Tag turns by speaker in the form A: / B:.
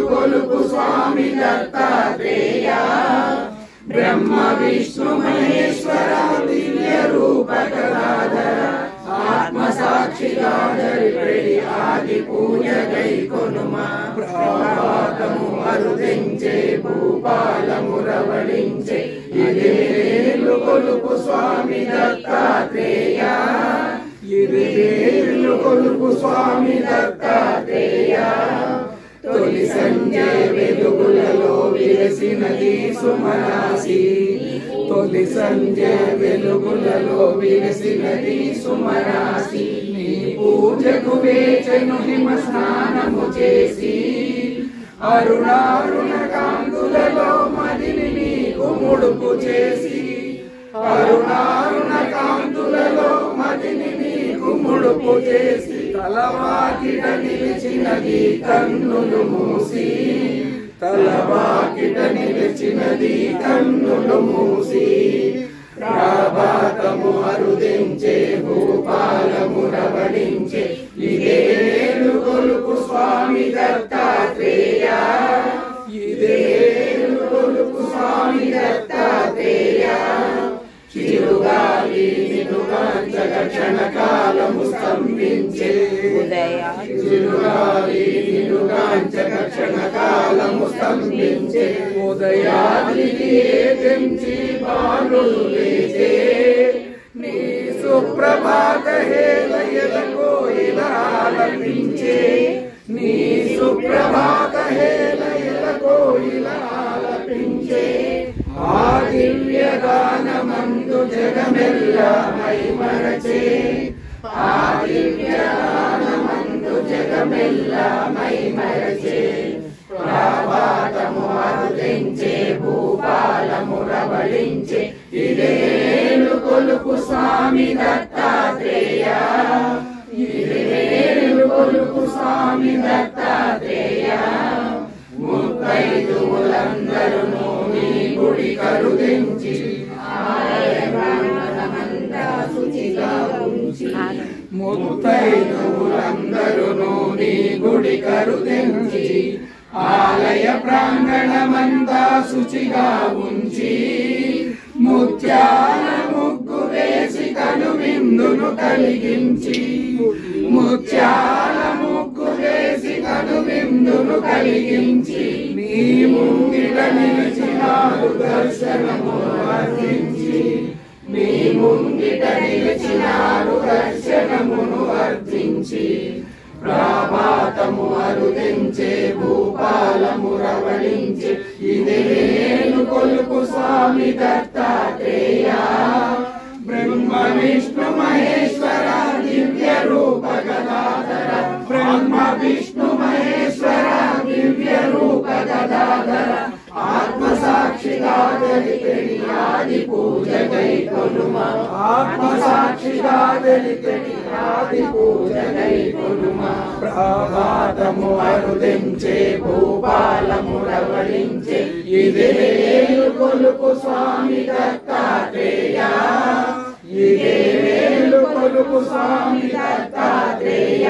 A: కొలుపు స్వామి దత్తాత్రేయ బ్రహ్మ విష్ణు మహేశ్వర దివ్య రూప గదాధర ఆత్మ సాక్షిగా ధరిపడి ఆది పూజ గై కొనుమా ప్రభాతము అరుదించే భూపాలము రవళించే ఇదేలు కొలుపు స్వామి దత్తాత్రేయ ఇదేలు కొలుపు స్వామి దత్తాత్రేయ తొలి సంజయ వెలుగులలో విరసినది సుమరాసి తొలి సంజయ వెలుగులలో విరసినది సుమరాసి నీ పూజకు వేచెను హిమ స్నానము చేసి అరుణారుణ కాంతులలో మదిని నీకు ముడుపు చేసి అరుణారుణ కాంతులలో మదిని నీకు ముడుపు చేసి తలవాకిట నిలిచినది కన్నులు మూసి తలవాకిట నిలిచినది కన్నులు మూసి ప్రభాతము అరుదించే భూపాలము రవళించే ఇదేలు కొలుపు స్వామి దత్తాత్రేయ ఇదేలు కొలుపు స్వామి దత్తాత్రేయ చిరుగాలి నిలుగాంచగ క్షణకాలము స్తంభించే చిరుగాలి నిలుగాంచగ క్షణకాలము స్తంభించే ఉదయానికి తెంచి బాలుడు లేచే నీ సుప్రభాత హేళయల కోయిలాలపించే నీ సుప్రభాత హేళయల కోయిలాలపించే ఆ దివ్య గానమందు జగమెల్ల మైమరచే ఆ దివ్య గానమందు జగమెల్ల మైమరచే ప్రభాతము అరుదించే భూపాలము రవళించే ఇదేలు కొలుపు స్వామి దత్తాత్రేయ ఇదేలు కొలుపు స్వామి దత్తాత్రేయ ముత్తైదువులందరూ నీ గుడి కరుదించి ముత్తైదువులందరూ నీ గుడి కరుదించి ఆలయ ప్రాంగణమంతా శుచిగా ఉంచి ముత్యాల ముగ్గు వేసి కను విందును కలిగించి ముత్యాల ముగ్గు వేసి కను విందును కలిగించి నీ ముంగిట నిలిచినారు దర్శనము వర్తించి నీ ముంగిట నిలిచినారు దర్శనమును వర్తించి ప్రభాతము అరుదించే భూపాలము రవళించే ఇదేలు కొలుపు స్వామి దత్తాత్రేయ బ్రహ్మ విష్ణు మహేశ్వర దివ్య రూప గదాధర బ్రహ్మ విష్ణు మహేశ్వర దివ్య రూప గదాధర ఆత్మ సాక్షిగా ధరిపెడి ఆది పూజ గై కొనుమా ఆత్మ సాక్షిగా ధరిపెడి ఆది పూజ గై కొనుమా ప్రభాతము అరుదించే భూపాలము రవళించే ఇదేలు కొలుపు స్వామి దత్తాత్రేయ ఇదేలు కొలుపు స్వామి దత్తాత్రేయ.